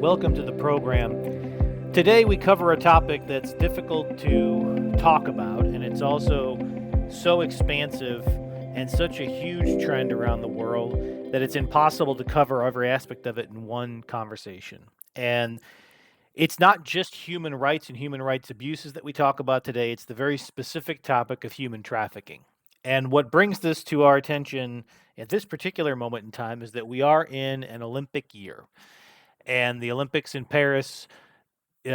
Welcome to the program. Today we cover a topic that's difficult to talk about, and it's also so expansive and such a huge trend around the world that it's impossible to cover every aspect of it in one conversation. And it's not just human rights and human rights abuses that we talk about today, it's the very specific topic of human trafficking. And what brings this to our attention at this particular moment in time is that we are in an Olympic year. And the Olympics in Paris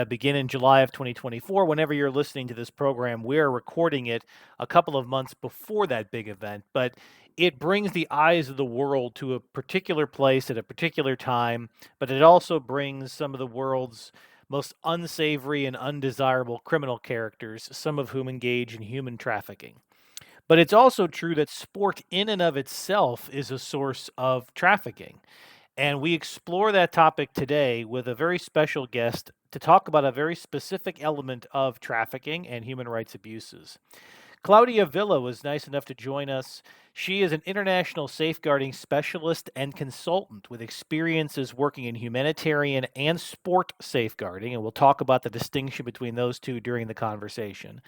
begin in July of 2024. Whenever you're listening to this program, we're recording it a couple of months before that big event, but it brings the eyes of the world to a particular place at a particular time, but it also brings some of the world's most unsavory and undesirable criminal characters, some of whom engage in human trafficking. But it's also true that sport in and of itself is a source of trafficking. And we explore that topic today with a very special guest to talk about a very specific element of trafficking and human rights abuses. Claudia Villa was nice enough to join us. She is an international safeguarding specialist and consultant with experiences working in humanitarian and sport safeguarding, and we'll talk about the distinction between those two during the conversation.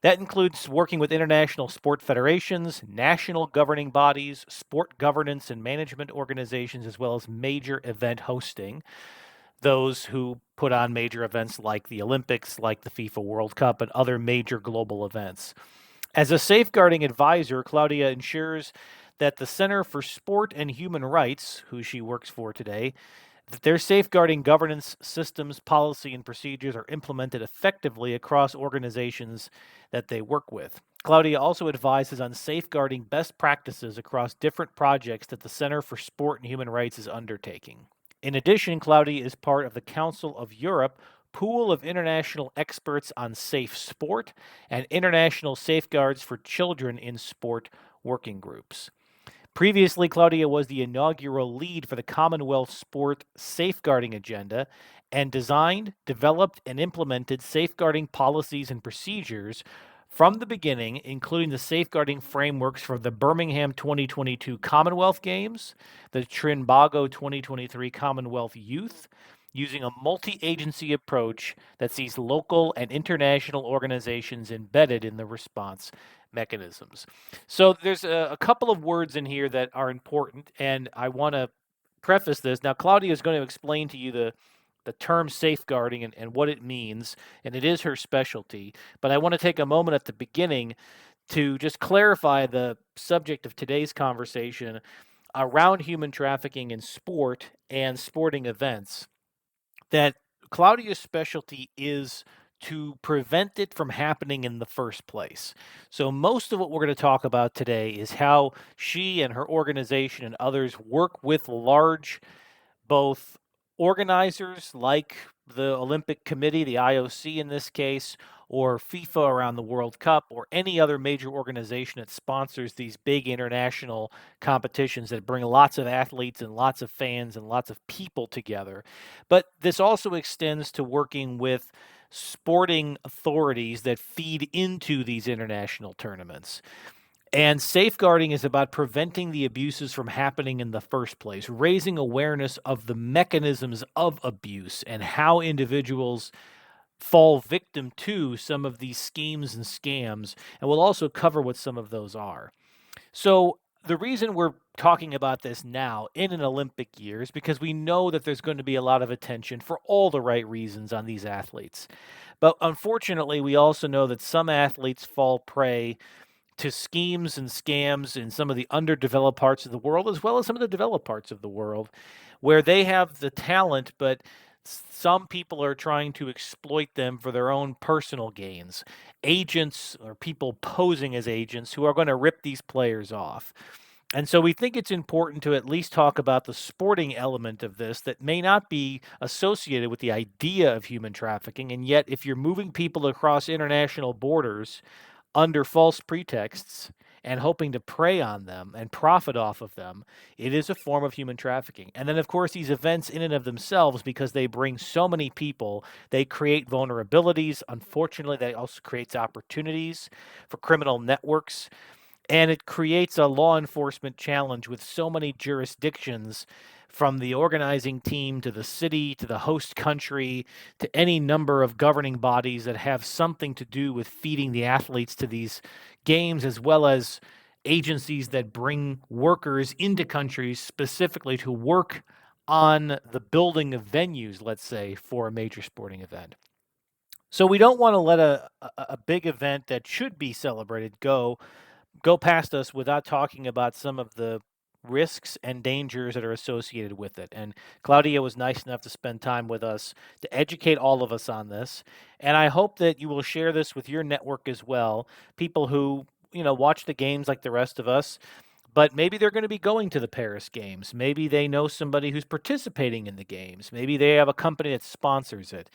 That includes working with international sport federations, national governing bodies, sport governance and management organizations, as well as major event hosting. Those who put on major events like the Olympics, like the FIFA World Cup, and other major global events. As a safeguarding advisor, Claudia ensures that the Center for Sport and Human Rights, who she works for today, that their safeguarding governance systems, policy, and procedures are implemented effectively across organizations that they work with. Claudia also advises on safeguarding best practices across different projects that the Center for Sport and Human Rights is undertaking. In addition, Claudia is part of the Council of Europe pool of international experts on safe sport and international safeguards for children in sport working groups. Previously, Claudia was the inaugural lead for the Commonwealth Sport Safeguarding Agenda and designed, developed, and implemented safeguarding policies and procedures from the beginning, including the safeguarding frameworks for the Birmingham 2022 Commonwealth Games, the Trinbago 2023 Commonwealth Youth, using a multi-agency approach that sees local and international organizations embedded in the response mechanisms. So there's a couple of words in here that are important, and I want to preface this. Now, Claudia is going to explain to you the term safeguarding and what it means, and it is her specialty. But I want to take a moment at the beginning to just clarify the subject of today's conversation around human trafficking in sport and sporting events. That Claudia's specialty is to prevent it from happening in the first place. So most of what we're going to talk about today is how she and her organization and others work with large, both organizers like the Olympic Committee, the IOC in this case, or FIFA around the World Cup, or any other major organization that sponsors these big international competitions that bring lots of athletes and lots of fans and lots of people together. But this also extends to working with sporting authorities that feed into these international tournaments. And safeguarding is about preventing the abuses from happening in the first place, raising awareness of the mechanisms of abuse and how individuals fall victim to some of these schemes and scams. And we'll also cover what some of those are. So the reason we're talking about this now in an Olympic year is because we know that there's going to be a lot of attention for all the right reasons on these athletes. But unfortunately, we also know that some athletes fall prey to schemes and scams in some of the underdeveloped parts of the world, as well as some of the developed parts of the world, where they have the talent, but some people are trying to exploit them for their own personal gains. Agents or people posing as agents who are going to rip these players off. And so we think it's important to at least talk about the sporting element of this that may not be associated with the idea of human trafficking. And yet, if you're moving people across international borders under false pretexts and hoping to prey on them and profit off of them, it is a form of human trafficking. And then, of course, these events in and of themselves, because they bring so many people, they create vulnerabilities. Unfortunately, that also creates opportunities for criminal networks. And it creates a law enforcement challenge with so many jurisdictions from the organizing team to the city to the host country to any number of governing bodies that have something to do with feeding the athletes to these games, as well as agencies that bring workers into countries specifically to work on the building of venues, let's say, for a major sporting event. So we don't want to let a big event that should be celebrated go past us without talking about some of the risks and dangers that are associated with it. And Claudia was nice enough to spend time with us to educate all of us on this. And I hope that you will share this with your network as well. People who, watch the games like the rest of us, but maybe they're going to be going to the Paris games. Maybe they know somebody who's participating in the games. Maybe they have a company that sponsors it.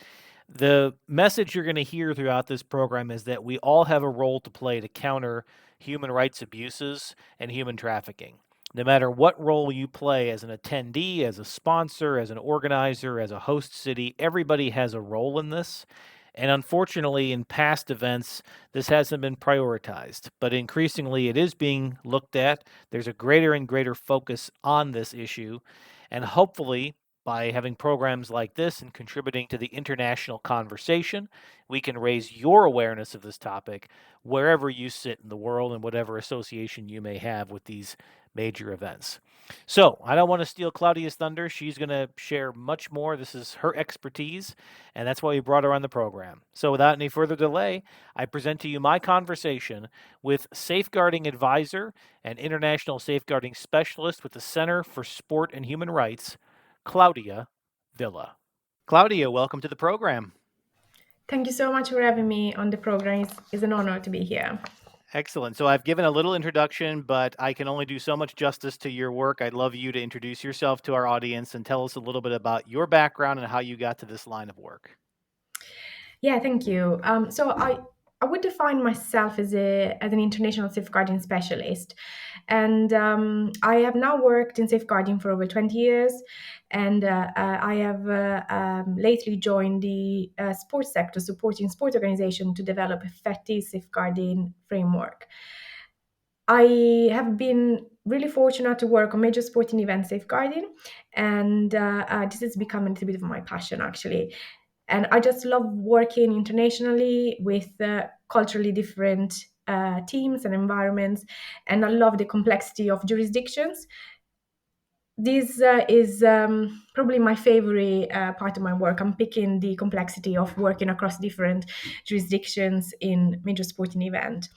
The message you're going to hear throughout this program is that we all have a role to play to counter human rights abuses and human trafficking. No matter what role you play as an attendee, as a sponsor, as an organizer, as a host city, everybody has a role in this. And unfortunately, in past events, this hasn't been prioritized, but increasingly it is being looked at. There's a greater and greater focus on this issue. And hopefully, by having programs like this and contributing to the international conversation, we can raise your awareness of this topic wherever you sit in the world and whatever association you may have with these major events. So, I don't want to steal Claudia's thunder. She's going to share much more. This is her expertise, and that's why we brought her on the program. So, without any further delay, I present to you my conversation with safeguarding advisor and international safeguarding specialist with the Center for Sport and Human Rights, Claudia Villa. Claudia, welcome to the program. Thank you so much for having me on the program. It's an honor to be here. Excellent. So I've given a little introduction, but I can only do so much justice to your work. I'd love you to introduce yourself to our audience and tell us a little bit about your background and how you got to this line of work. Yeah, thank you. So I would define myself as an international safeguarding specialist, and I have now worked in safeguarding for over 20 years, and I have lately joined the sports sector, supporting sports organization to develop effective safeguarding framework. I have been really fortunate to work on major sporting event safeguarding, and this has become a little bit of my passion actually. And I just love working internationally with culturally different teams and environments, and I love the complexity of jurisdictions. This is probably my favorite part of my work. I'm picking the complexity of working across different jurisdictions in major sporting event.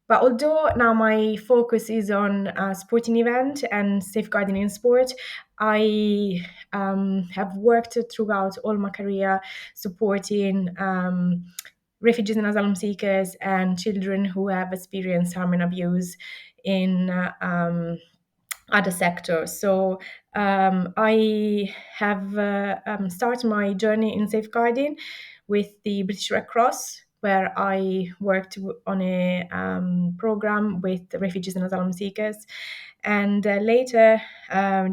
But although now my focus is on sporting event and safeguarding in sport, I have worked throughout all my career supporting refugees and asylum seekers and children who have experienced harm and abuse in other sectors. So I have started my journey in safeguarding with the British Red Cross, where I worked on a program with refugees and asylum seekers, and later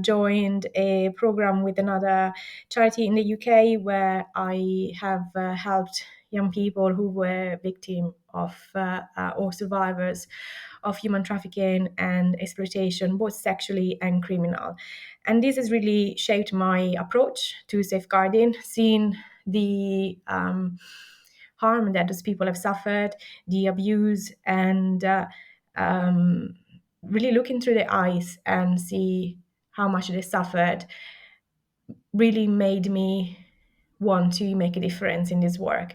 joined a program with another charity in the UK, where I have helped young people who were victims of or survivors of human trafficking and exploitation, both sexually and criminal. And this has really shaped my approach to safeguarding, seeing the harm that those people have suffered, the abuse, and really looking through their eyes and see how much they suffered really made me want to make a difference in this work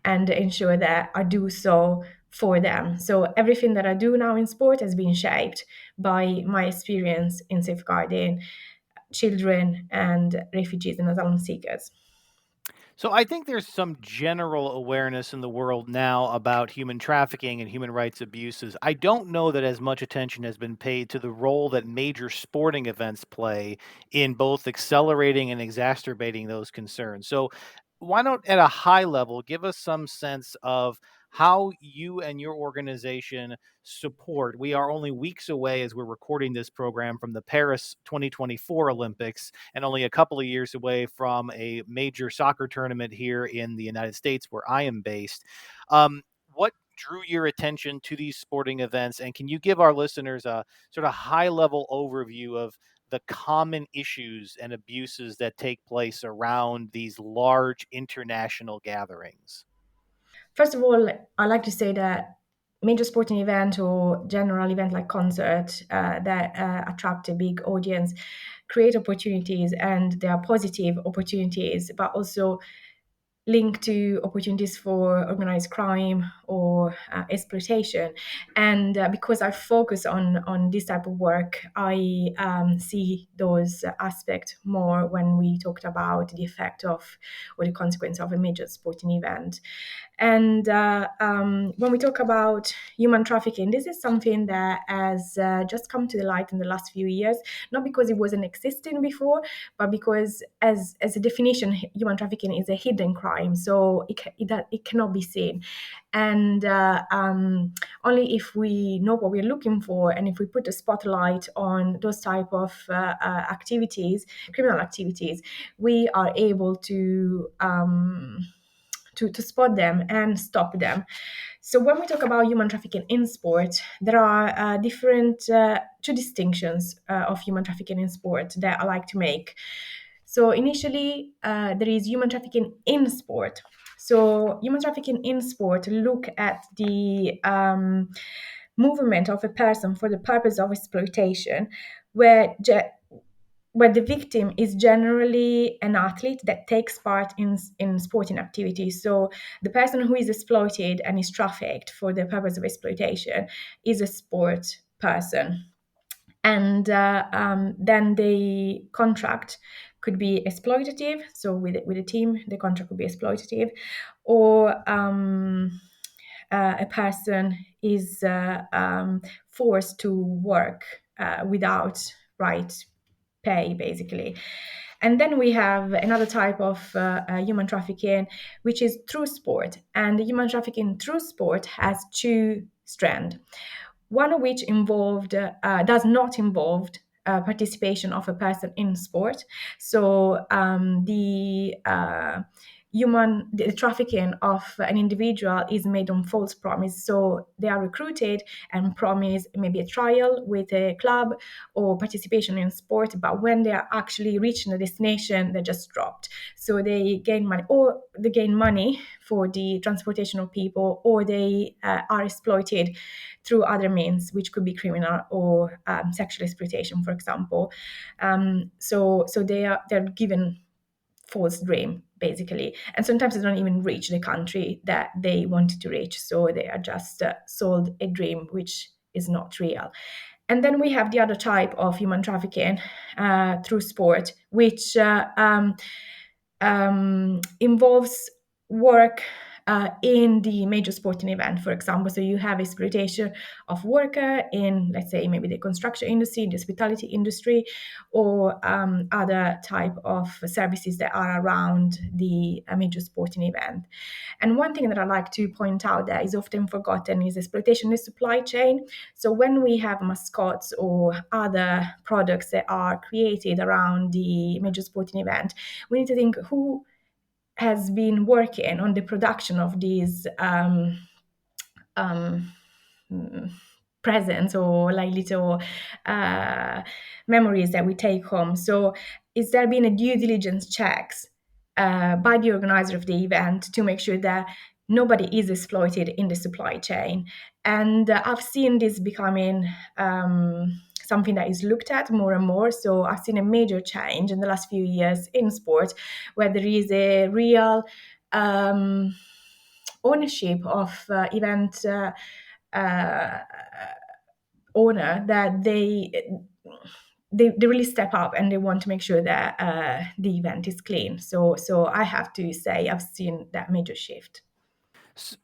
and ensure that I do so for them. So everything that I do now in sport has been shaped by my experience in safeguarding children and refugees and asylum seekers. So I think there's some general awareness in the world now about human trafficking and human rights abuses. I don't know that as much attention has been paid to the role that major sporting events play in both accelerating and exacerbating those concerns. So why don't, at a high level, give us some sense of how you and your organization support. We are only weeks away as we're recording this program from the Paris 2024 Olympics and only a couple of years away from a major soccer tournament here in the United States where I am based. What drew your attention to these sporting events? And can you give our listeners a sort of high level overview of the common issues and abuses that take place around these large international gatherings? First of all, I like to say that major sporting event or general event like concert that attract a big audience create opportunities, and there are positive opportunities, but also linked to opportunities for organized crime or exploitation. And because I focus on this type of work, I see those aspects more when we talked about the effect of or the consequence of a major sporting event. And when we talk about human trafficking, this is something that has just come to the light in the last few years, not because it wasn't existing before, but because, as a definition, human trafficking is a hidden crime, so it cannot be seen. And only if we know what we're looking for, and if we put a spotlight on those type of activities, criminal activities, we are able to spot them and stop them. So when we talk about human trafficking in sport, there are different two distinctions of human trafficking in sport that I like to make. So initially, there is human trafficking in sport. So human trafficking in sport look at the movement of a person for the purpose of exploitation, where where the victim is generally an athlete that takes part in sporting activities. So the person who is exploited and is trafficked for the purpose of exploitation is a sport person. And then the contract could be exploitative. So with a team, the contract could be exploitative, or a person is forced to work without right pay, basically. And then we have another type of human trafficking, which is through sport. And the human trafficking through sport has two strands. One of which does not involve participation of a person in sport. So the trafficking of an individual is made on false promise. So they are recruited and promise maybe a trial with a club or participation in sport, but when they are actually reaching the destination, they're just dropped. So they gain money, or they gain money for the transportation of people, or they are exploited through other means, which could be criminal or sexual exploitation, for example. So they're given false dream, basically, and sometimes they don't even reach the country that they wanted to reach, so they are just sold a dream which is not real. And then we have the other type of human trafficking through sport, which involves work in the major sporting event, for example. So you have exploitation of worker in, let's say, maybe the construction industry, the hospitality industry, or other type of services that are around the major sporting event. And one thing that I like to point out that is often forgotten is exploitation in the supply chain. So when we have mascots or other products that are created around the major sporting event, we need to think who has been working on the production of these um, presents or like little memories that we take home. So is there been a due diligence checks by the organizer of the event to make sure that nobody is exploited in the supply chain? And I've seen this becoming something that is looked at more and more. So I've seen a major change in the last few years in sport, where there is a real ownership of event uh, owner, that they really step up and they want to make sure that the event is clean. So I have to say I've seen that major shift.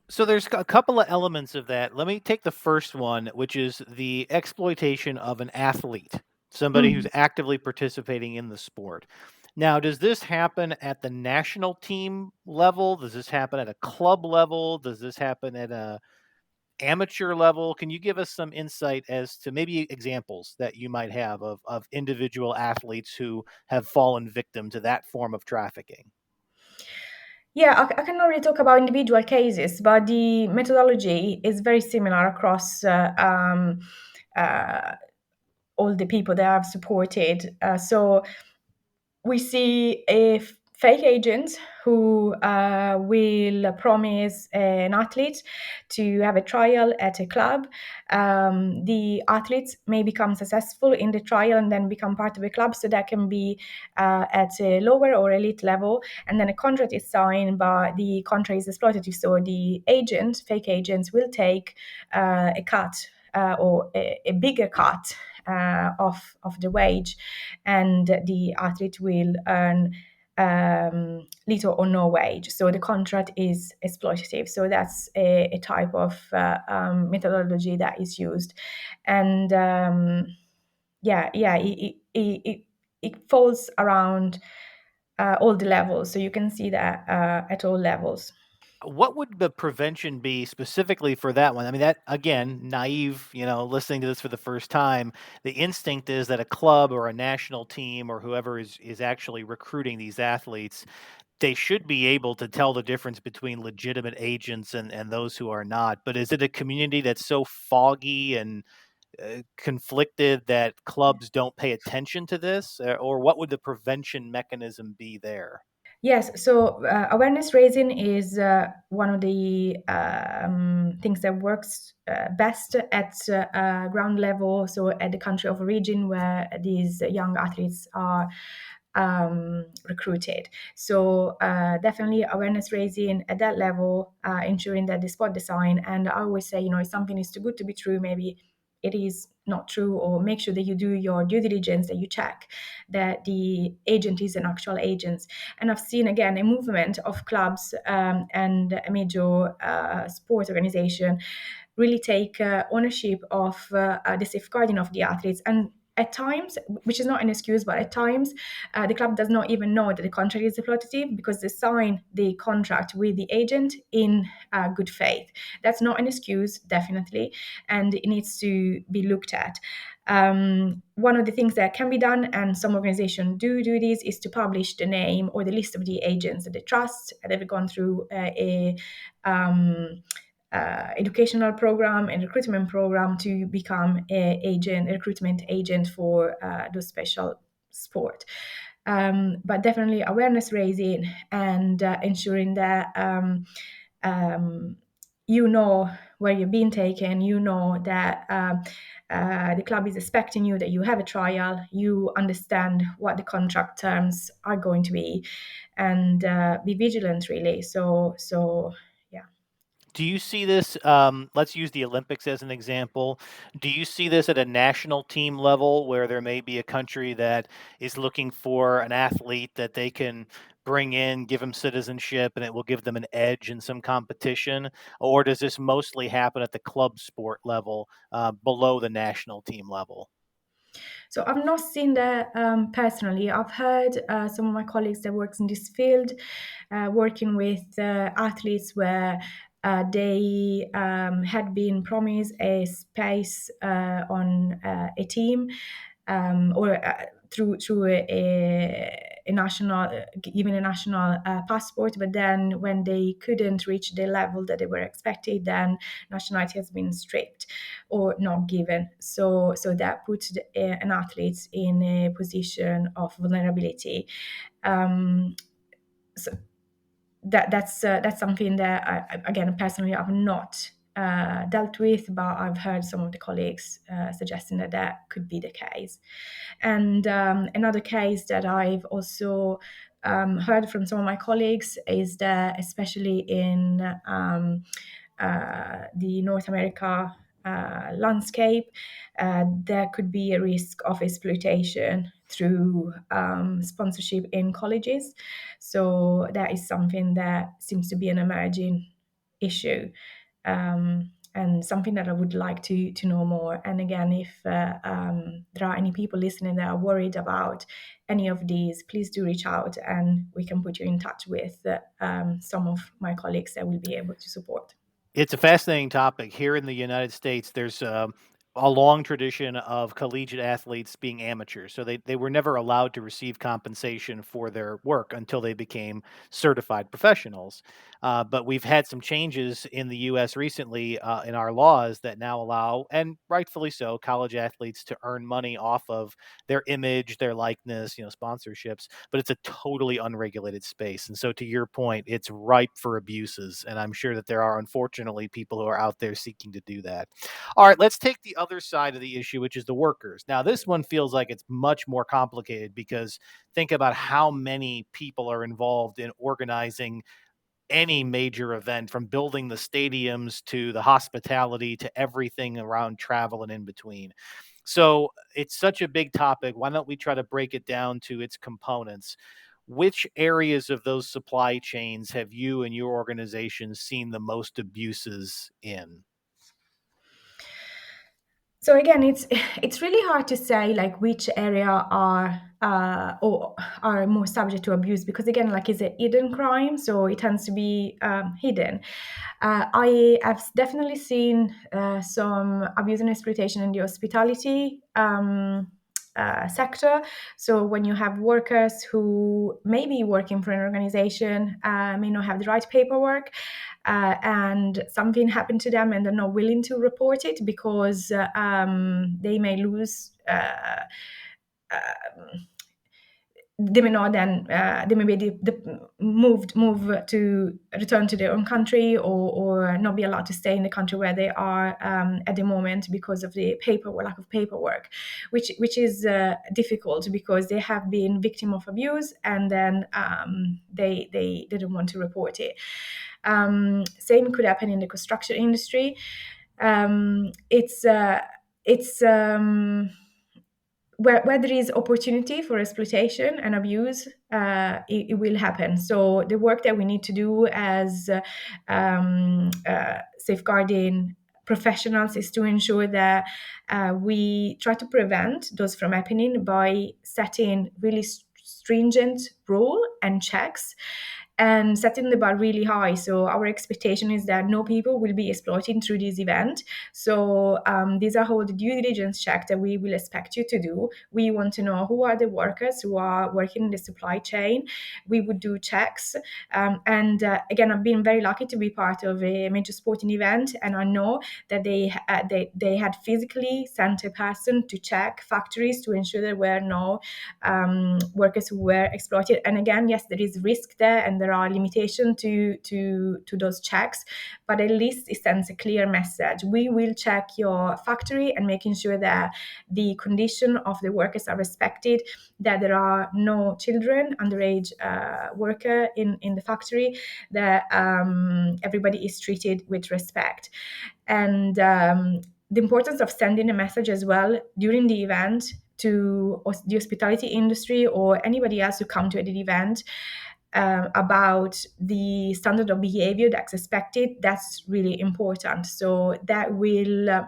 So there's a couple of elements of that. Let me take the first one, which is the exploitation of an athlete, somebody who's Mm. actively participating in the sport. Now, does this happen at the national team level? Does this happen at a club level? Does this happen at a amateur level? Can you give us some insight as to maybe examples that you might have of individual athletes who have fallen victim to that form of trafficking? Yeah, I cannot really talk about individual cases, but the methodology is very similar across uh, all the people that I've supported. So we see a fake agent who will promise an athlete to have a trial at a club. The athletes may become successful in the trial and then become part of a club, so that can be at a lower or elite level. And then a contract is signed, but the contract is exploitative. So the agent, fake agents, will take a cut or a bigger cut of the wage, and the athlete will earn little or no wage. So the contract is exploitative. So that's a type of methodology that is used, and it falls around all the levels. So you can see that at all levels. What would the prevention be specifically for that one? I mean, that again, naive, listening to this for the first time, the instinct is that a club or a national team or whoever is actually recruiting these athletes, they should be able to tell the difference between legitimate agents and those who are not. But is it a community that's so foggy and conflicted that clubs don't pay attention to this, or what would the prevention mechanism be there? Yes, so awareness raising is one of the things that works best at ground level, so at the country of origin where these young athletes are recruited. So definitely awareness raising at that level, ensuring that they spot the sign. And I always say, if something is too good to be true, maybe it is not true, or make sure that you do your due diligence, that you check that the agent is an actual agent. And I've seen again a movement of clubs and a major sports organization really take ownership of the safeguarding of the athletes. And at times, which is not an excuse, but at times the club does not even know that the contract is exploitative because they sign the contract with the agent in good faith. That's not an excuse, definitely, and it needs to be looked at. One of the things that can be done, and some organizations do this, is to publish the name or the list of the agents that they trust that have gone through a educational program and recruitment program to become a recruitment agent for those special sport. But definitely awareness raising and ensuring that you know where you're being taken, you know that the club is expecting you, that you have a trial, you understand what the contract terms are going to be, and be vigilant, really. So yeah. Do you see this? Let's use the Olympics as an example. Do you see this at a national team level where there may be a country that is looking for an athlete that they can bring in, give them citizenship, and it will give them an edge in some competition? Or does this mostly happen at the club sport level, below the national team level? So I've not seen that personally. I've heard some of my colleagues that works in this field working with athletes where they had been promised a space on a team, or through a national, given a national passport, but then when they couldn't reach the level that they were expected, then nationality has been stripped or not given. So that puts an athlete in a position of vulnerability. So that's something that again, personally, I've not dealt with, but I've heard some of the colleagues suggesting that that could be the case. And another case that I've also heard from some of my colleagues is that, especially in the North America landscape, there could be a risk of exploitation through sponsorship in colleges. So that is something that seems to be an emerging issue, and something that I would like to know more. And again, if there are any people listening that are worried about any of these, please do reach out, and we can put you in touch with some of my colleagues that will be able to support. It's a fascinating topic. Here in the United States, there's a long tradition of collegiate athletes being amateurs. So they were never allowed to receive compensation for their work until they became certified professionals. But we've had some changes in the U.S. recently in our laws that now allow, and rightfully so, college athletes to earn money off of their image, their likeness, sponsorships. But it's a totally unregulated space. And so, to your point, it's ripe for abuses. And I'm sure that there are, unfortunately, people who are out there seeking to do that. All right, let's take the other side of the issue, which is the workers. Now, this one feels like it's much more complicated because think about how many people are involved in organizing any major event, from building the stadiums to the hospitality to everything around travel and in between. So it's such a big topic. Why don't we try to break it down to its components? Which areas of those supply chains have you and your organization seen the most abuses in? So again, it's really hard to say like which area are or are more subject to abuse, because again, like it's a hidden crime, so it tends to be hidden. I have definitely seen some abuse and exploitation in the hospitality sector. So when you have workers who may be working for an organization, may not have the right paperwork, and something happened to them and they're not willing to report it because they may lose. They may not then they may be move to return to their own country, or not be allowed to stay in the country where they are at the moment because of the lack of paperwork, which is difficult because they have been victim of abuse and then they didn't want to report it. Same could happen in the construction industry. It's where there is opportunity for exploitation and abuse, it will happen. So the work that we need to do as safeguarding professionals is to ensure that we try to prevent those from happening by setting really stringent rule and checks and setting the bar really high. So our expectation is that no people will be exploiting through this event. So these are all the due diligence checks that we will expect you to do. We want to know who are the workers who are working in the supply chain. We would do checks. And again, I've been very lucky to be part of a major sporting event, and I know that they had physically sent a person to check factories to ensure there were no workers who were exploited. And again, yes, there is risk there, and there are limitations to those checks, but at least it sends a clear message. We will check your factory and making sure that the condition of the workers are respected, that there are no children, underage worker in the factory, that everybody is treated with respect. And the importance of sending a message as well during the event to the hospitality industry or anybody else who come to the event about the standard of behavior that's expected. That's really important. So that will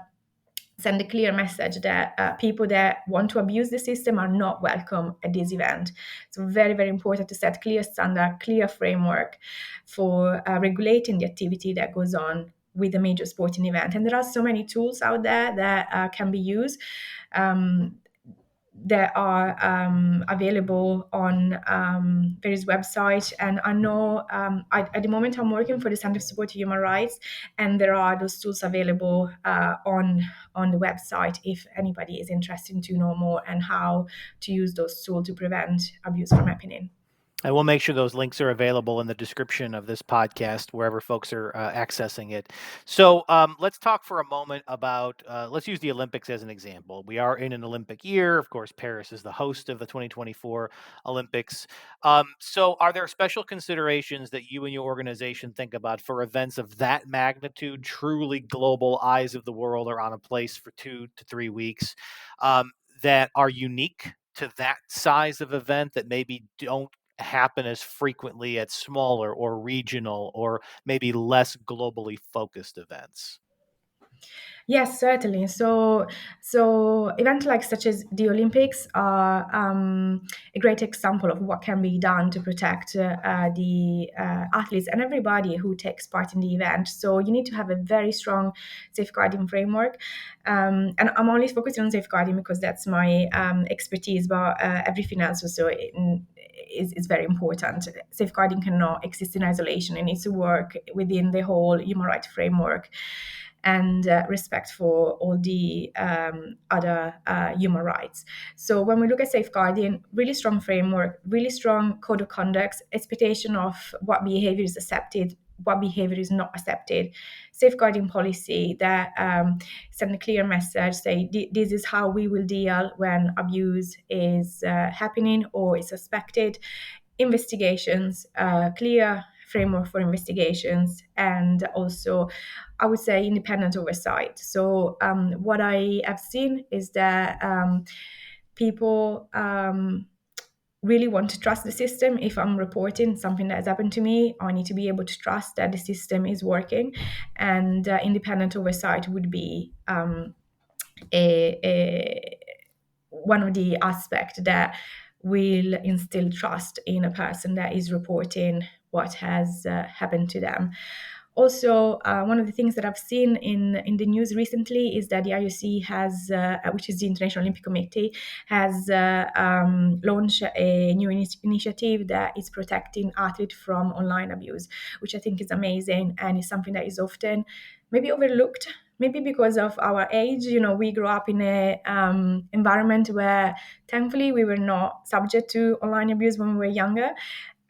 send a clear message that people that want to abuse the system are not welcome at this event. So very, very important to set clear standard, clear framework for regulating the activity that goes on with a major sporting event. And there are so many tools out there that can be used. That are available on various websites. And I know at the moment I'm working for the Center for Support to Human Rights, and there are those tools available on the website if anybody is interested to know more and how to use those tools to prevent abuse from happening. And we'll make sure those links are available in the description of this podcast, wherever folks are accessing it. So let's talk for a moment about, let's use the Olympics as an example. We are in an Olympic year. Of course, Paris is the host of the 2024 Olympics. So are there special considerations that you and your organization think about for events of that magnitude, truly global, eyes of the world are on a place for 2 to 3 weeks, that are unique to that size of event that maybe don't happen as frequently at smaller or regional or maybe less globally focused events? Yes, certainly. So events like such as the Olympics are a great example of what can be done to protect the athletes and everybody who takes part in the event. So you need to have a very strong safeguarding framework, and I'm only focusing on safeguarding because that's my expertise. But everything else also is very important. Safeguarding cannot exist in isolation. It needs to work within the whole human rights framework and respect for all the other human rights. So when we look at safeguarding, really strong framework, really strong code of conduct, expectation of what behavior is accepted, what behavior is not accepted, safeguarding policy that send a clear message, say this is how we will deal when abuse is happening or is suspected, investigations, clear framework for investigations, and also, I would say, independent oversight. So, what I have seen is that people really want to trust the system. If I'm reporting something that has happened to me, I need to be able to trust that the system is working, and independent oversight would be a one of the aspects that will instill trust in a person that is reporting what has happened to them. Also, one of the things that I've seen in the news recently is that the IOC has, which is the International Olympic Committee, has launched a new initiative that is protecting athletes from online abuse, which I think is amazing and is something that is often maybe overlooked, maybe because of our age. We grew up in a environment where thankfully we were not subject to online abuse when we were younger,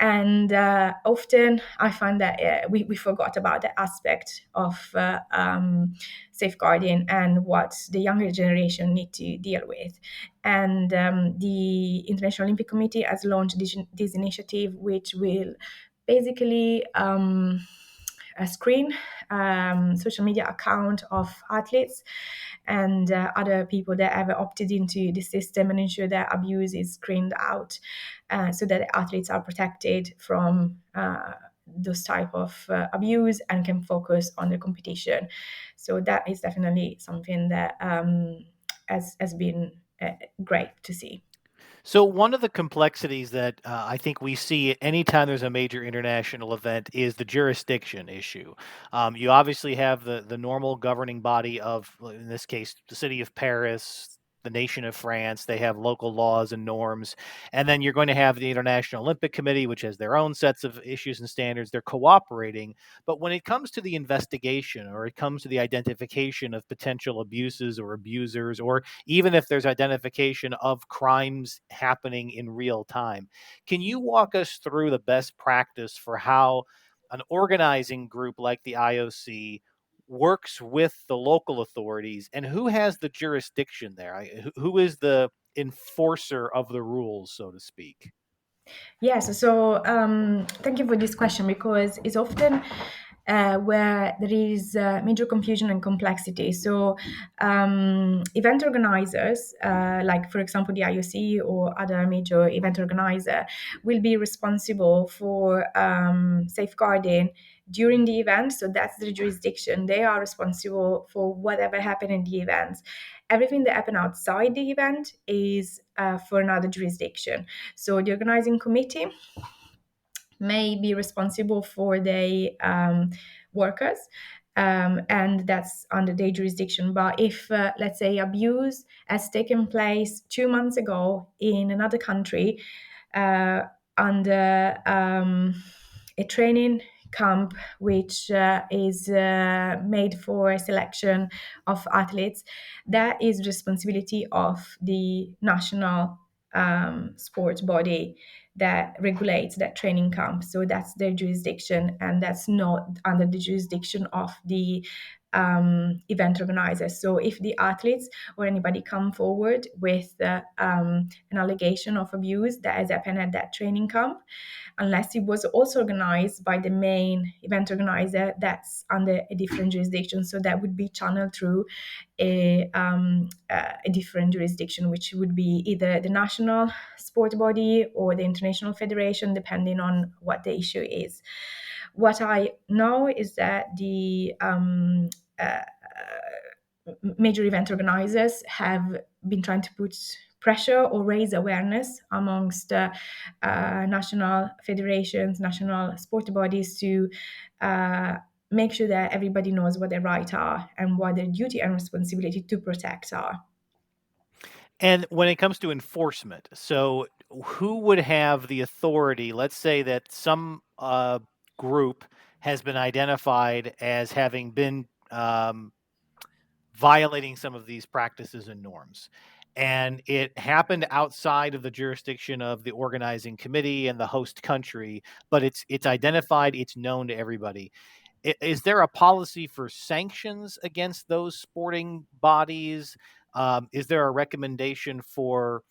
and often I find that we forgot about the aspect of safeguarding and what the younger generation need to deal with. And the International Olympic Committee has launched this initiative, which will basically screen social media account of athletes and other people that have opted into the system, and ensure that abuse is screened out, so that athletes are protected from those type of abuse and can focus on the competition. So that is definitely something that has been great to see. So one of the complexities that I think we see anytime there's a major international event is the jurisdiction issue. You obviously have the normal governing body of, in this case, the city of Paris, the nation of France. They have local laws and norms, and then you're going to have the International Olympic Committee, which has their own sets of issues and standards. They're cooperating, but when it comes to the investigation or it comes to the identification of potential abuses or abusers, or even if there's identification of crimes happening in real time. Can you walk us through the best practice for how an organizing group like the IOC works with the local authorities, and who has the jurisdiction there? Who is the enforcer of the rules, so to speak? Yes, so thank you for this question, because it's often where there is major confusion and complexity. So, event organizers, like for example the IOC or other major event organizer, will be responsible for safeguarding during the event. So that's the jurisdiction. They are responsible for whatever happened in the event. Everything that happened outside the event is for another jurisdiction. So the organizing committee may be responsible for the workers, and that's under their jurisdiction. But if, let's say, abuse has taken place 2 months ago in another country, uh, under a training camp which is made for selection of athletes, that is responsibility of the national sports body that regulates that training camp. So that's their jurisdiction, and that's not under the jurisdiction of the event organizers. So if the athletes or anybody come forward with an allegation of abuse that has happened at that training camp, unless it was also organized by the main event organizer, that's under a different jurisdiction. So that would be channeled through a different jurisdiction, which would be either the national sport body or the international federation, depending on what the issue is. What I know is that the major event organizers have been trying to put pressure or raise awareness amongst national federations, national sport bodies to make sure that everybody knows what their rights are and what their duty and responsibility to protect are. And when it comes to enforcement, so who would have the authority? Let's say that some group has been identified as having been violating some of these practices and norms. And it happened outside of the jurisdiction of the organizing committee and the host country, but it's identified, it's known to everybody. Is there a policy for sanctions against those sporting bodies? Is there a recommendation for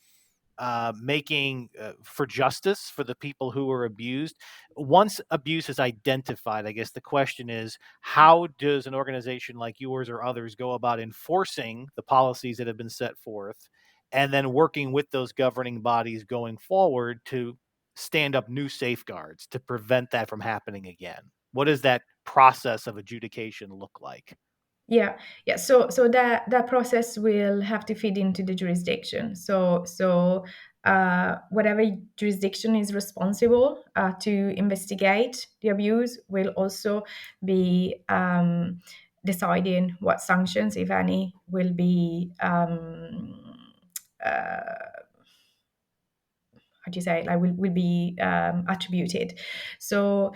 making for justice for the people who were abused? Once abuse is identified, I guess the question is, how does an organization like yours or others go about enforcing the policies that have been set forth, and then working with those governing bodies going forward to stand up new safeguards to prevent that from happening again? What does that process of adjudication look like? Yeah. So that process will have to feed into the jurisdiction. So whatever jurisdiction is responsible to investigate the abuse will also be deciding what sanctions, if any, will be how do you say, like will be attributed. So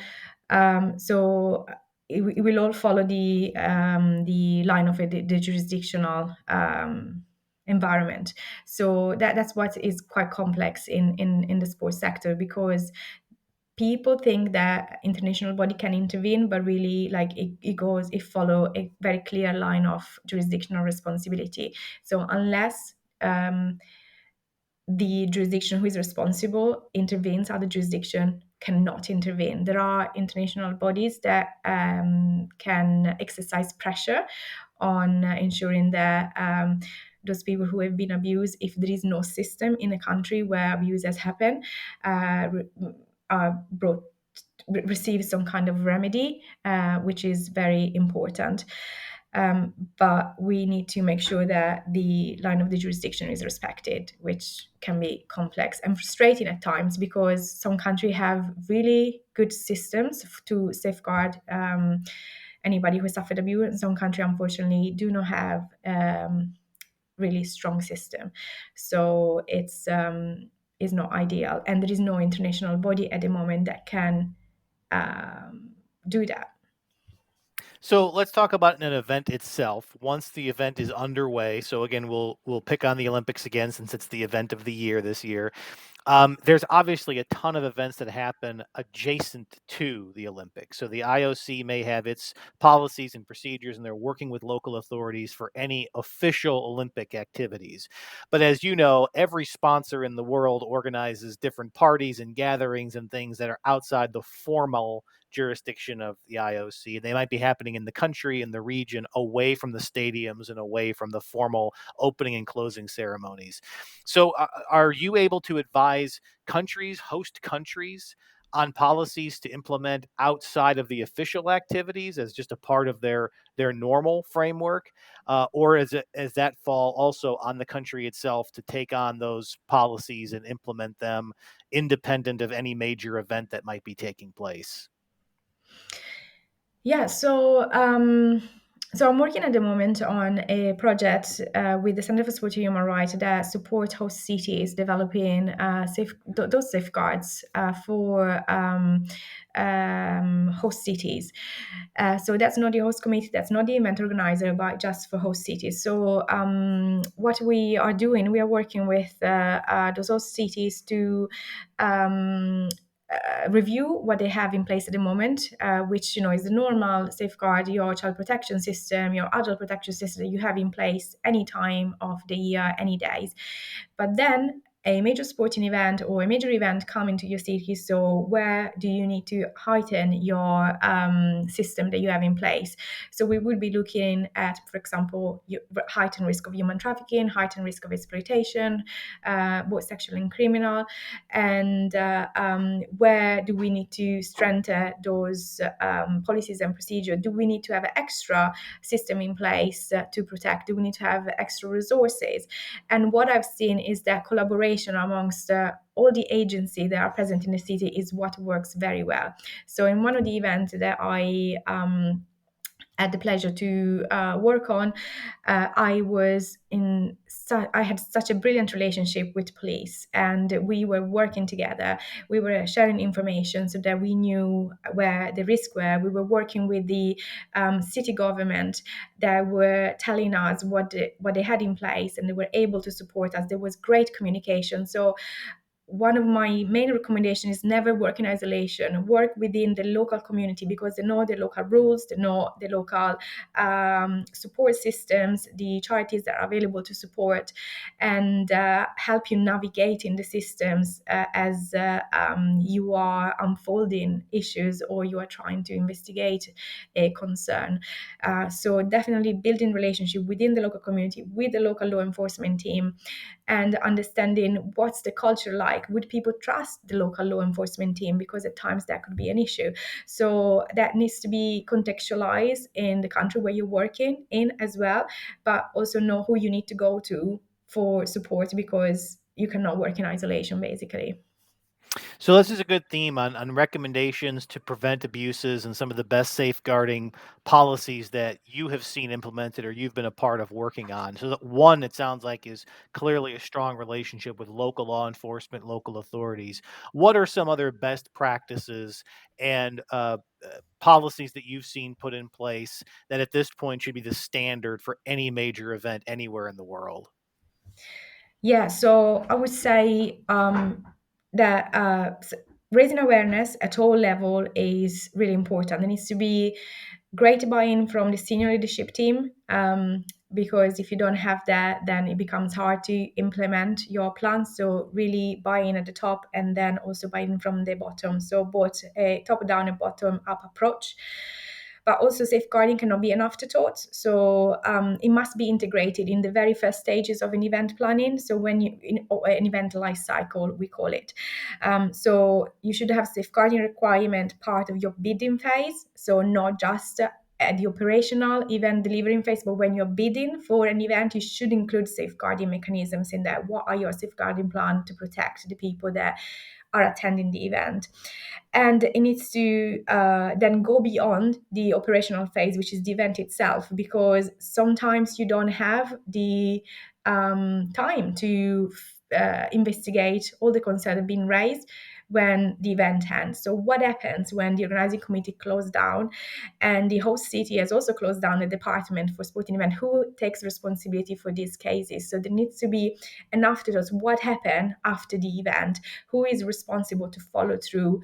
so it will all follow the line of it, the jurisdictional environment. So that's what is quite complex in the sports sector, because people think that international body can intervene, but really, like, it follow a very clear line of jurisdictional responsibility. So unless the jurisdiction who is responsible intervenes, other jurisdiction cannot intervene. There are international bodies that can exercise pressure on ensuring that those people who have been abused, if there is no system in a country where abuse has happened, are brought receive some kind of remedy, which is very important. But we need to make sure that the line of the jurisdiction is respected, which can be complex and frustrating at times, because some countries have really good systems to safeguard anybody who suffered abuse, and some countries unfortunately do not have really strong system. So it's not ideal, and there is no international body at the moment that can do that. So let's talk about an event itself. Once the event is underway, so again, we'll pick on the Olympics again since it's the event of the year this year. There's obviously a ton of events that happen adjacent to the Olympics. So the IOC may have its policies and procedures, and they're working with local authorities for any official Olympic activities. But as you know, every sponsor in the world organizes different parties and gatherings and things that are outside the formal jurisdiction of the IOC. They might be happening in the country, in the region, away from the stadiums and away from the formal opening and closing ceremonies. So, are you able to advise countries, host countries, on policies to implement outside of the official activities as just a part of their normal framework, or does that fall also on the country itself to take on those policies and implement them independent of any major event that might be taking place? Yeah, so I'm working at the moment on a project with the Center for Sport and Human Rights that support host cities developing those safeguards for host cities. So that's not the host committee, that's not the event organizer, but just for host cities. So what we are doing, we are working with those host cities to review what they have in place at the moment, which is the normal safeguard, your child protection system, your adult protection system that you have in place any time of the year, any days. But then a major sporting event or a major event coming to your city. So where do you need to heighten your system that you have in place? So we would be looking at, for example, heightened risk of human trafficking, heightened risk of exploitation, both sexual and criminal, and where do we need to strengthen those policies and procedures? Do we need to have an extra system in place to protect? Do we need to have extra resources? And what I've seen is that collaboration amongst all the agencies that are present in the city is what works very well. So in one of the events that I had the pleasure to work on, I had such a brilliant relationship with police, and we were working together. We were sharing information so that we knew where the risks were. We were working with the city government that were telling us what they had in place, and they were able to support us. There was great communication. So one of my main recommendations is never work in isolation. Work within the local community, because they know the local rules, they know the local support systems, the charities that are available to support, and help you navigate in the systems as you are unfolding issues or you are trying to investigate a concern. So definitely building relationship within the local community with the local law enforcement team, and understanding what's the culture like. Would people trust the local law enforcement team? Because at times that could be an issue. So that needs to be contextualized in the country where you're working in as well, but also know who you need to go to for support, because you cannot work in isolation, basically. So this is a good theme on recommendations to prevent abuses and some of the best safeguarding policies that you have seen implemented or you've been a part of working on. So that one, it sounds like, is clearly a strong relationship with local law enforcement, local authorities. What are some other best practices and policies that you've seen put in place that at this point should be the standard for any major event anywhere in the world? Yeah, so I would say that raising awareness at all level is really important. There needs to be great buy-in from the senior leadership team, because if you don't have that, then it becomes hard to implement your plans. So really buy-in at the top, and then also buy-in from the bottom. So both a top-down and bottom-up approach. But also safeguarding cannot be an afterthought. So it must be integrated in the very first stages of an event planning. So when you in or an event life cycle, we call it. So you should have safeguarding requirement part of your bidding phase. So not just at the operational event delivering phase, but when you're bidding for an event, you should include safeguarding mechanisms in there. What are your safeguarding plan to protect the people that are attending the event? And it needs to then go beyond the operational phase, which is the event itself, because sometimes you don't have the time to investigate all the concerns that have been raised when the event ends. So what happens when the organizing committee closed down and the host city has also closed down the department for sporting event? Who takes responsibility for these cases? So there needs to be an afterthought. What happened after the event? Who is responsible to follow through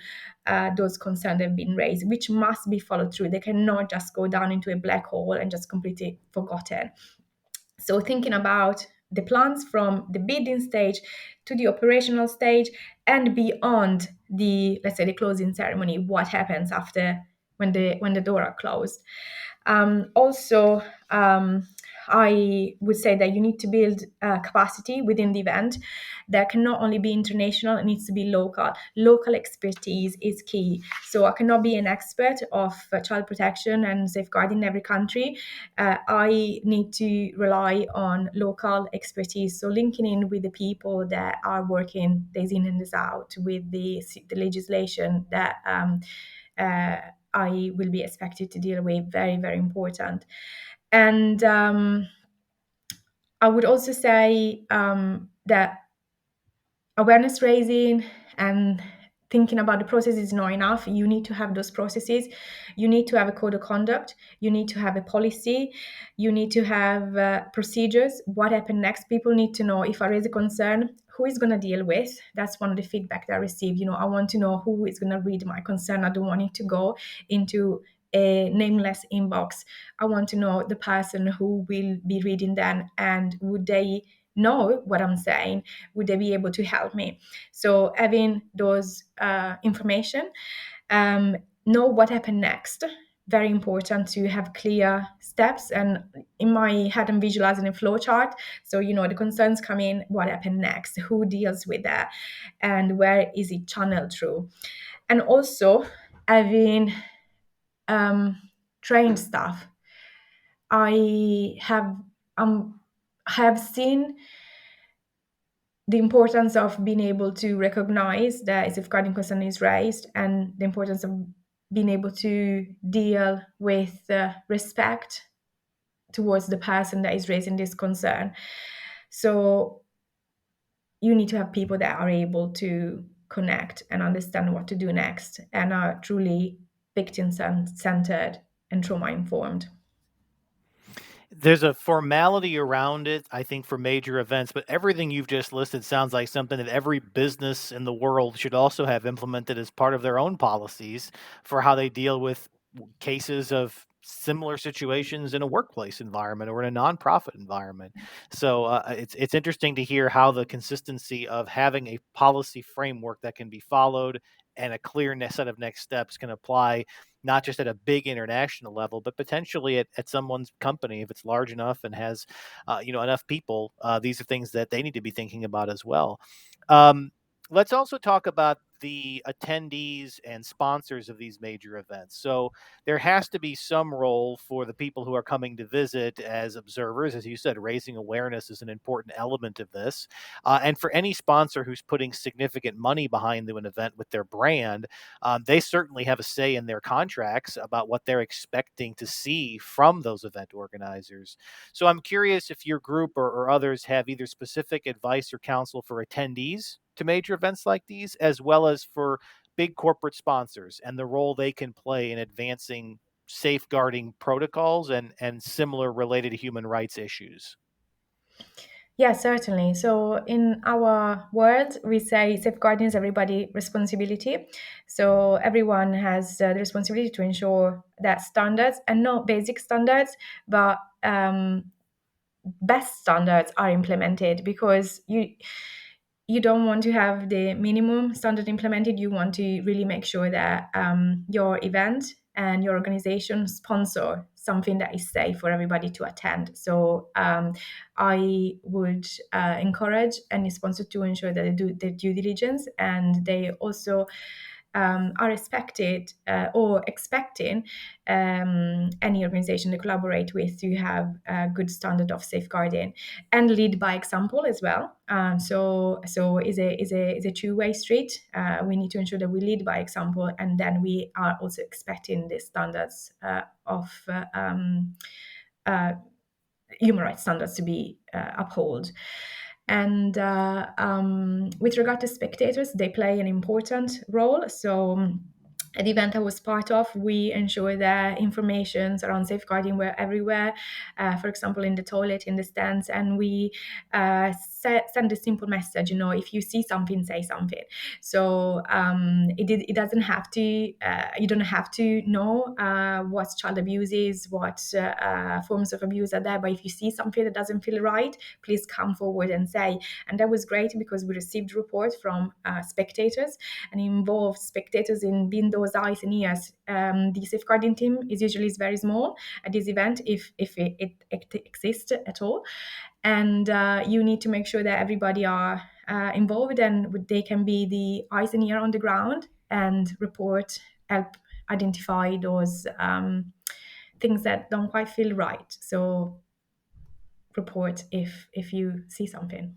those concerns that have been raised, which must be followed through? They cannot just go down into a black hole and just completely forgotten. So thinking about the plans from the bidding stage to the operational stage and beyond the, let's say, the closing ceremony, what happens after when the door are closed. Also, I would say that you need to build capacity within the event that can not only be international, it needs to be local. Local expertise is key. So I cannot be an expert of child protection and safeguarding in every country. I need to rely on local expertise. So linking in with the people that are working days in and days out with the legislation that I will be expected to deal with, very, very important. And I would also say that awareness raising and thinking about the process is not enough. You need to have those processes. You need to have a code of conduct. You need to have a policy. You need to have procedures. What happened next? People need to know, if I raise a concern, who is going to deal with. That's one of the feedback that I receive. I want to know who is going to read my concern. I don't want it to go into a nameless inbox. I want to know the person who will be reading them, and would they know what I'm saying? Would they be able to help me? So having those information, know what happened next. Very important to have clear steps. And in my head, I'm visualizing a flow chart. So, the concerns come in, what happened next? Who deals with that? And where is it channeled through? And also having trained staff. I have seen the importance of being able to recognize that a safeguarding concern is raised, and the importance of being able to deal with respect towards the person that is raising this concern. So you need to have people that are able to connect and understand what to do next and are truly victim centered and trauma informed. There's a formality around it, I think, for major events, but everything you've just listed sounds like something that every business in the world should also have implemented as part of their own policies for how they deal with cases of similar situations in a workplace environment or in a nonprofit environment. So it's interesting to hear how the consistency of having a policy framework that can be followed and a clear set of next steps can apply not just at a big international level, but potentially at someone's company if it's large enough and has enough people. These are things that they need to be thinking about as well. Um, let's also talk about the attendees and sponsors of these major events. So there has to be some role for the people who are coming to visit as observers. As you said, raising awareness is an important element of this. And for any sponsor who's putting significant money behind an event with their brand, they certainly have a say in their contracts about what they're expecting to see from those event organizers. So I'm curious if your group or others have either specific advice or counsel for attendees to major events like these, as well as for big corporate sponsors and the role they can play in advancing safeguarding protocols and similar related human rights issues. Yeah, certainly. So in our world, we say safeguarding is everybody' responsibility. So everyone has the responsibility to ensure that standards, and not basic standards, but best standards are implemented, because you don't want to have the minimum standard implemented. You want to really make sure that your event and your organization sponsor something that is safe for everybody to attend. So I would encourage any sponsor to ensure that they do their due diligence, and they also are expected or expecting any organization they collaborate with to have a good standard of safeguarding and lead by example as well. So is a two-way street. We need to ensure that we lead by example, and then we are also expecting the standards of uh, human rights standards to be upheld. And with regard to spectators, they play an important role. So at the event I was part of, we ensure that information around safeguarding were everywhere, for example, in the toilet, in the stands, and we send a simple message, if you see something, say something. So it doesn't have to, you don't have to know what child abuse is, what forms of abuse are there, but if you see something that doesn't feel right, please come forward and say. And that was great because we received reports from spectators, and it involved spectators in being those eyes and ears. The safeguarding team is usually very small at this event, if it exists at all, and you need to make sure that everybody are involved, and they can be the eyes and ear on the ground and report, help identify those things that don't quite feel right. So report if you see something.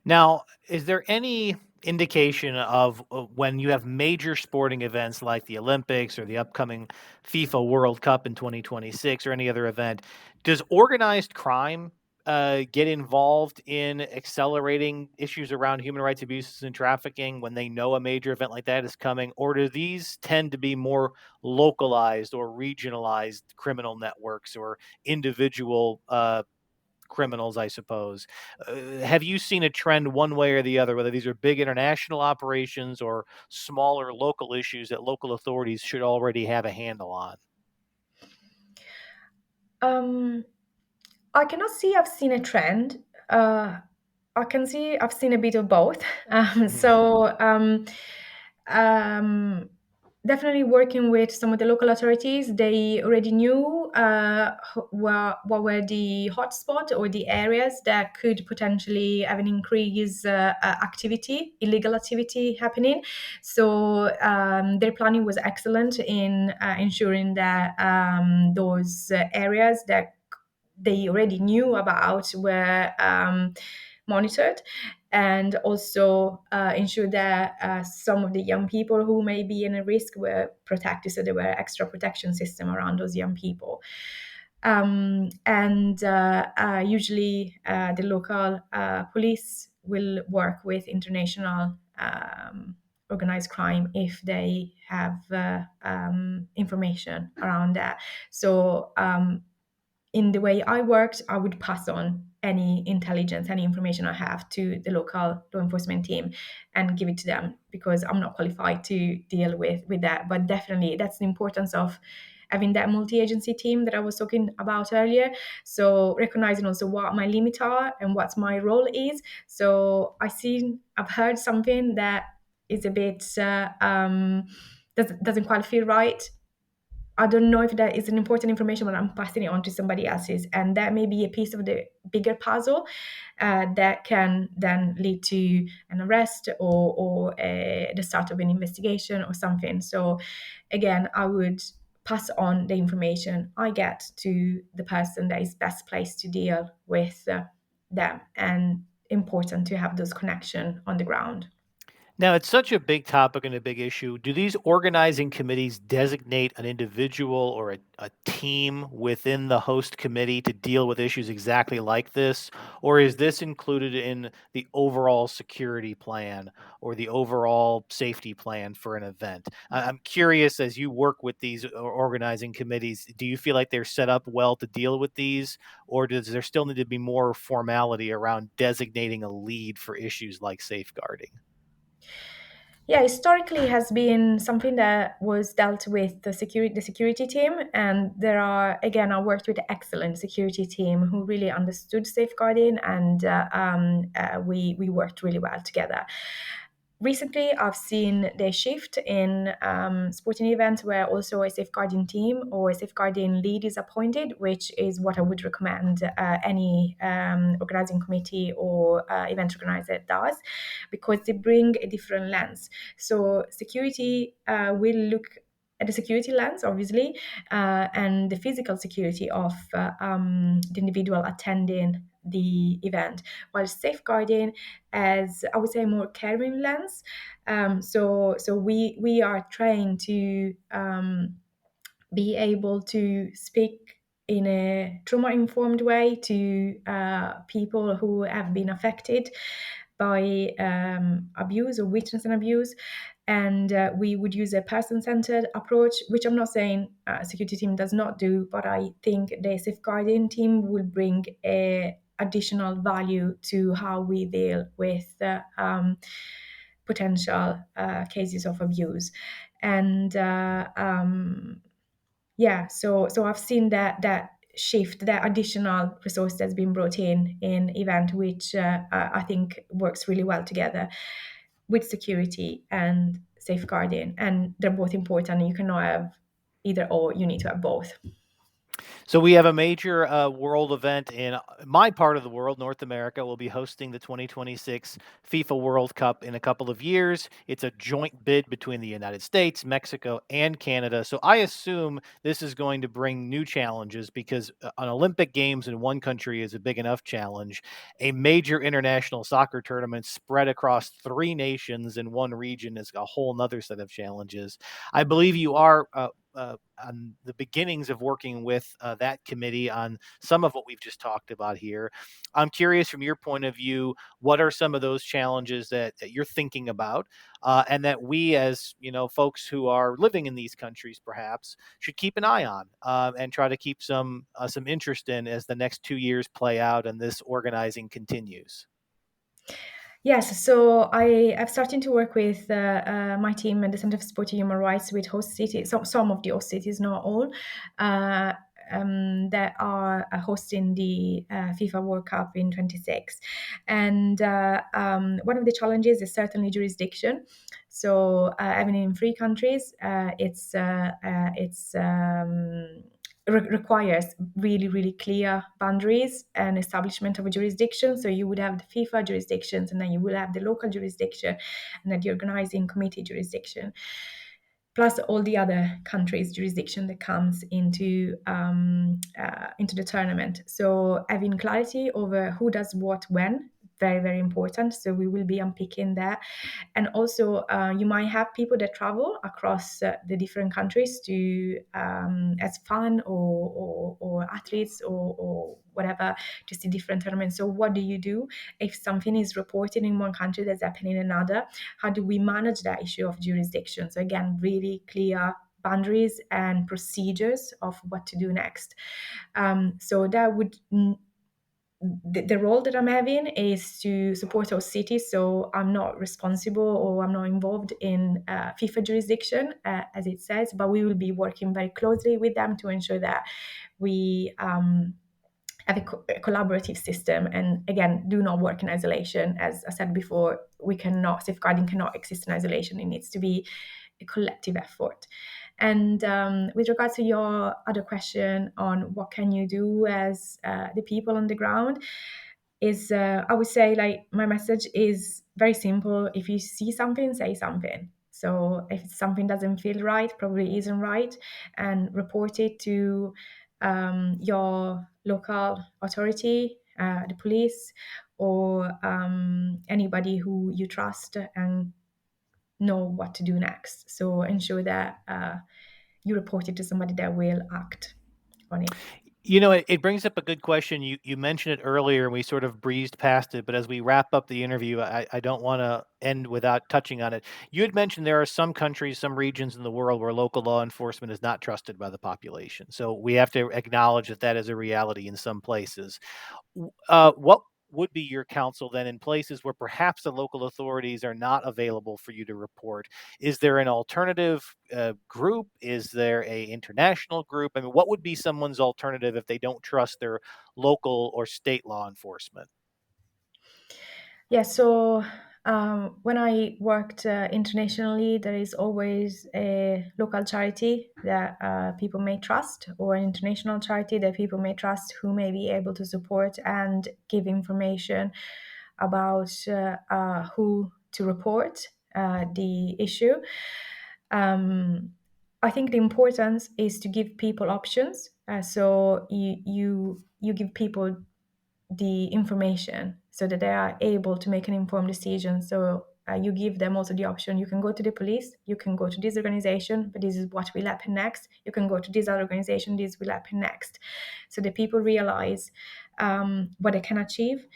Now, is there any indication of when you have major sporting events like the Olympics or the upcoming FIFA World Cup in 2026 or any other event, does organized crime get involved in accelerating issues around human rights abuses and trafficking when they know a major event like that is coming? Or do these tend to be more localized or regionalized criminal networks or individual criminals, I suppose? Have you seen a trend one way or the other, whether these are big international operations or smaller local issues that local authorities should already have a handle on? I cannot see I've seen a trend. I can see I've seen a bit of both. Um, definitely working with some of the local authorities, they already knew what were the hotspot or the areas that could potentially have an increase activity, illegal activity happening. So their planning was excellent in ensuring that those areas that they already knew about were monitored, and also ensure that some of the young people who may be in a risk were protected, so there were extra protection system around those young people. And usually the local police will work with international organized crime if they have information around that. So in the way I worked, I would pass on any intelligence, any information I have to the local law enforcement team and give it to them, because I'm not qualified to deal with that. But definitely that's the importance of having that multi-agency team that I was talking about earlier. So recognizing also what my limits are and what my role is. So I've heard something that is a bit doesn't quite feel right. I don't know if that is an important information, but I'm passing it on to somebody else's, and that may be a piece of the bigger puzzle that can then lead to an arrest or the start of an investigation or something. So, again, I would pass on the information I get to the person that is best placed to deal with them, and important to have those connection on the ground. Now, it's such a big topic and a big issue. Do these organizing committees designate an individual or a team within the host committee to deal with issues exactly like this? Or is this included in the overall security plan or the overall safety plan for an event? I'm curious, as you work with these organizing committees, do you feel like they're set up well to deal with these? Or does there still need to be more formality around designating a lead for issues like safeguarding? Yeah, historically has been something that was dealt with the security team, and there are, again, I worked with an excellent security team who really understood safeguarding, and we worked really well together. Recently, I've seen the shift in sporting events where also a safeguarding team or a safeguarding lead is appointed, which is what I would recommend any organizing committee or event organizer does, because they bring a different lens. So security will look at the security lens, obviously, and the physical security of the individual attending the event, while safeguarding as, I would say, more caring lens. So we are trying to be able to speak in a trauma-informed way to people who have been affected by abuse or witness an abuse. And we would use a person-centered approach, which I'm not saying security team does not do, but I think the safeguarding team will bring a additional value to how we deal with potential cases of abuse. And yeah, so I've seen that shift, that additional resource that's been brought in event, which I think works really well together with security and safeguarding, and they're both important. You cannot have either or; you need to have both. So we have a major world event in my part of the world, North America. Will be hosting the 2026 FIFA World Cup in a couple of years. It's a joint bid between the United States, Mexico, and Canada. So I assume this is going to bring new challenges, because an Olympic Games in one country is a big enough challenge. A major international soccer tournament spread across 3 nations in one region is a whole nother set of challenges. I believe you are on the beginnings of working with that committee on some of what we've just talked about here. I'm curious, from your point of view, what are some of those challenges that you're thinking about, and that we, as folks who are living in these countries, perhaps should keep an eye on, and try to keep some interest in as the next 2 years play out and this organizing continues. Yes, so I have started to work with my team at the Center for Sport and Human Rights with host cities, some of the host cities, not all, that are hosting the FIFA World Cup in 26. And one of the challenges is certainly jurisdiction. So having in three countries, requires really, really clear boundaries and establishment of a jurisdiction. So you would have the FIFA jurisdictions, and then you will have the local jurisdiction, and then the organizing committee jurisdiction, plus all the other countries' jurisdiction that comes into the tournament. So having clarity over who does what when, very, very important. So we will be unpicking that. And also, you might have people that travel across the different countries to as fun or athletes or whatever to see different tournaments. So what do you do if something is reported in one country that's happening in another? How do we manage that issue of jurisdiction? So again, really clear boundaries and procedures of what to do next. So that would the role that I'm having is to support our city. So I'm not responsible or I'm not involved in FIFA jurisdiction, as it says, but we will be working very closely with them to ensure that we have a collaborative system, and again, do not work in isolation. As I said before, safeguarding cannot exist in isolation. It needs to be a collective effort. And with regards to your other question on what can you do as the people on the ground, is I would say, like, my message is very simple. If you see something, say something. So if something doesn't feel right, probably isn't right, and report it to your local authority, the police, or anybody who you trust and know what to do next. So ensure that you report it to somebody that will act on it. It brings up a good question. You mentioned it earlier, and we sort of breezed past it. But as we wrap up the interview, I don't want to end without touching on it. You had mentioned there are some countries, some regions in the world where local law enforcement is not trusted by the population. So we have to acknowledge that that is a reality in some places. What would be your counsel then in places where perhaps the local authorities are not available for you to report? Is there an alternative group? Is there a international group? I mean, what would be someone's alternative if they don't trust their local or state law enforcement? Yeah, so when I worked internationally, there is always a local charity that people may trust, or an international charity that people may trust, who may be able to support and give information about who to report the issue. I think the importance is to give people options. So you give people the information so that they are able to make an informed decision. So you give them also the option: you can go to the police, you can go to this organization, but this is what will happen next. You can go to this other organization, this will happen next. So that people realize what they can achieve,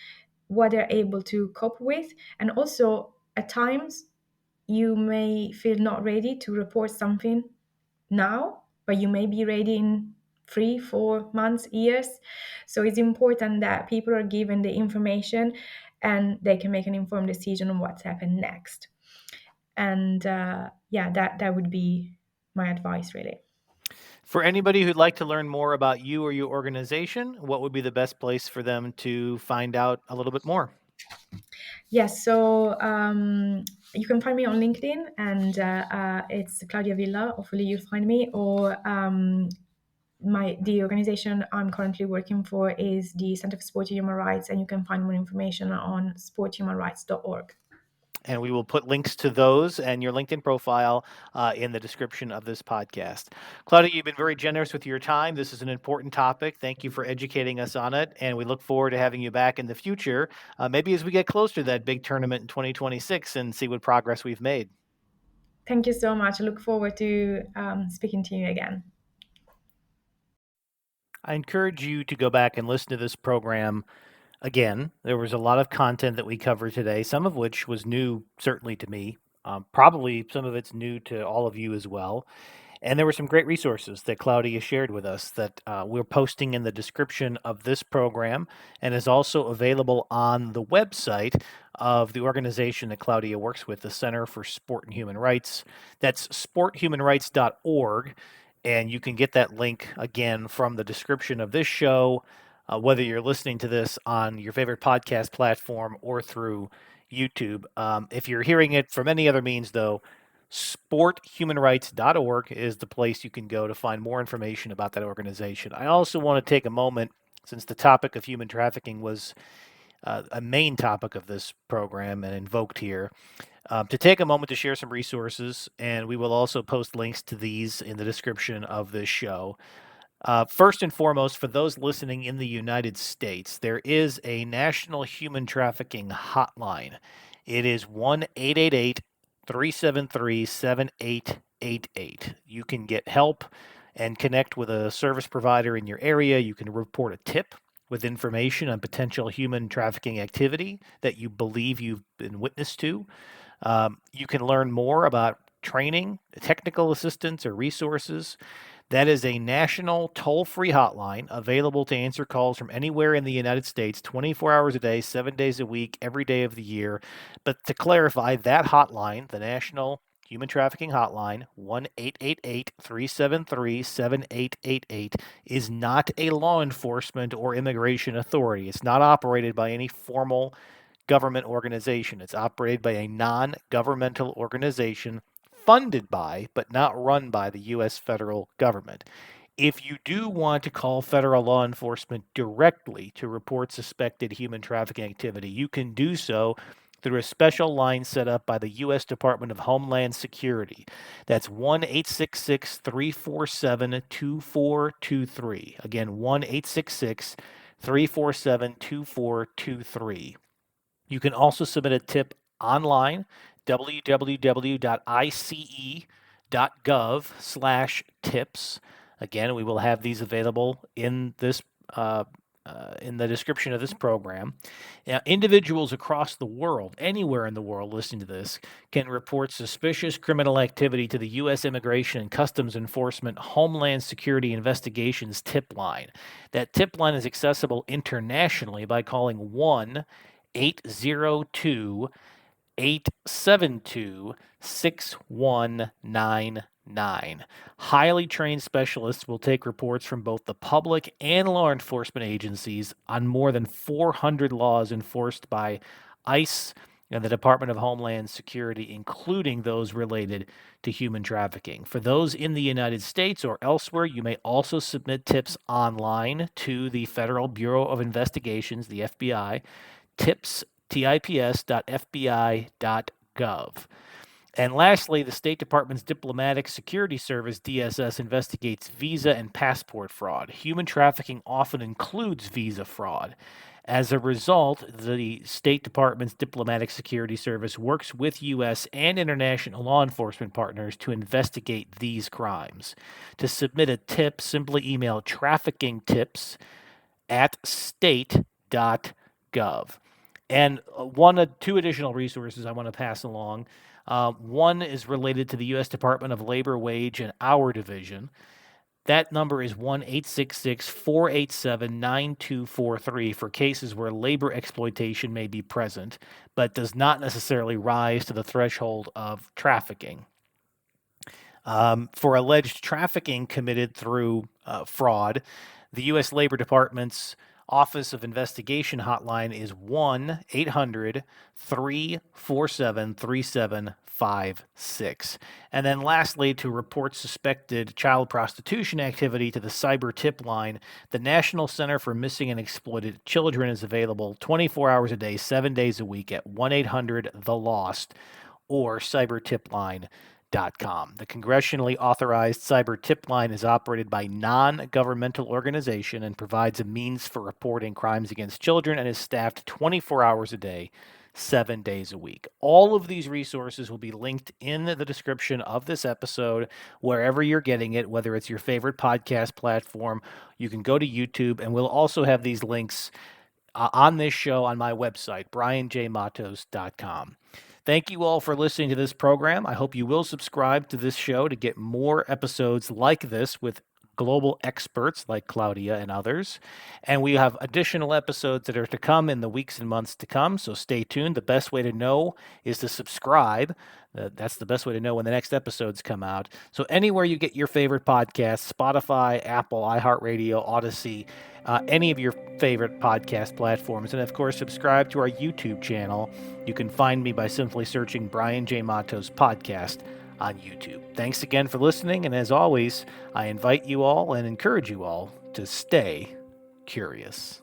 what they're able to cope with. And also, at times, you may feel not ready to report something now, but you may be ready in 3 4 months, years. So it's important that people are given the information and they can make an informed decision on what's happened next. And yeah, that would be my advice, really. For anybody who'd like to learn more about you or your organization, what would be the best place for them to find out a little bit more? Yes, so you can find me on LinkedIn, and it's Claudia Villa. Hopefully, you'll find me. Or the organization I'm currently working for is the Center for Sport and Human Rights, and you can find more information on sporthumanrights.org. And we will put links to those and your LinkedIn profile in the description of this podcast. Claudia, you've been very generous with your time. This is an important topic. Thank you for educating us on it. And we look forward to having you back in the future, maybe as we get closer to that big tournament in 2026 and see what progress we've made. Thank you so much. I look forward to speaking to you again. I encourage you to go back and listen to this program again. There was a lot of content that we covered today, some of which was new, certainly to me. Probably some of it's new to all of you as well. And there were some great resources that Claudia shared with us that we're posting in the description of this program, and is also available on the website of the organization that Claudia works with, the Center for Sport and Human Rights. That's sporthumanrights.org. And you can get that link again from the description of this show, whether you're listening to this on your favorite podcast platform or through YouTube. If you're hearing it from any other means, though, sporthumanrights.org is the place you can go to find more information about that organization. I also want to take a moment, since the topic of human trafficking was a main topic of this program and invoked here, to take a moment to share some resources, and we will also post links to these in the description of this show. First and foremost, for those listening in the United States, there is a National Human Trafficking Hotline. It is 1-888 373 7888. You can get help and connect with a service provider in your area. You can report a tip with information on potential human trafficking activity that you believe you've been witness to. You can learn more about training, technical assistance, or resources. That is a national toll-free hotline available to answer calls from anywhere in the United States, 24 hours a day, 7 days a week, every day of the year. But to clarify, that hotline, the National Human Trafficking Hotline, 1-888 373 7888, is not a law enforcement or immigration authority. It's not operated by any formal government organization. It's operated by a non-governmental organization funded by, but not run by, the U.S. federal government. If you do want to call federal law enforcement directly to report suspected human trafficking activity, you can do so through a special line set up by the U.S. Department of Homeland Security. That's 1-866 347 2423. Again, 1-866 347 2423. You can also submit a tip online, www.ice.gov/tips. Again, we will have these available in this in the description of this program. Now, individuals across the world, anywhere in the world listening to this, can report suspicious criminal activity to the U.S. Immigration and Customs Enforcement Homeland Security Investigations tip line. That tip line is accessible internationally by calling 1-802 872 6199. Highly trained specialists will take reports from both the public and law enforcement agencies on more than 400 laws enforced by ICE and the Department of Homeland Security, including those related to human trafficking. For those in the United States or elsewhere, you may also submit tips online to the Federal Bureau of Investigations, the FBI, tips.fbi.gov. And lastly, the State Department's Diplomatic Security Service, DSS, investigates visa and passport fraud. Human trafficking often includes visa fraud. As a result, the State Department's Diplomatic Security Service works with U.S. and international law enforcement partners to investigate these crimes. To submit a tip, simply email traffickingtips@state.gov. And two additional resources I want to pass along. One is related to the U.S. Department of Labor, Wage, and Hour Division. That number is 1-866 487 9243 for cases where labor exploitation may be present, but does not necessarily rise to the threshold of trafficking. For alleged trafficking committed through fraud, the U.S. Labor Department's Office of Investigation hotline is 1-800 347 3756. And then lastly, to report suspected child prostitution activity to the cyber tip line, the National Center for Missing and Exploited Children is available 24 hours a day, 7 days a week at 1-800-THE-LOST or cybertipline.com. The congressionally authorized cyber tip line is operated by a non-governmental organization and provides a means for reporting crimes against children and is staffed 24 hours a day, 7 days a week. All of these resources will be linked in the description of this episode, wherever you're getting it, whether it's your favorite podcast platform. You can go to YouTube, and we'll also have these links on this show on my website, brianjmatos.com. Thank you all for listening to this program. I hope you will subscribe to this show to get more episodes like this with global experts like Claudia and others. And we have additional episodes that are to come in the weeks and months to come. So stay tuned. The best way to know is to subscribe. That's the best way to know when the next episodes come out. So anywhere you get your favorite podcasts, Spotify, Apple, iHeartRadio, Odyssey, any of your favorite podcast platforms. And of course, subscribe to our YouTube channel. You can find me by simply searching Brian J. Matos Podcast on YouTube. Thanks again for listening. And as always, I invite you all and encourage you all to stay curious.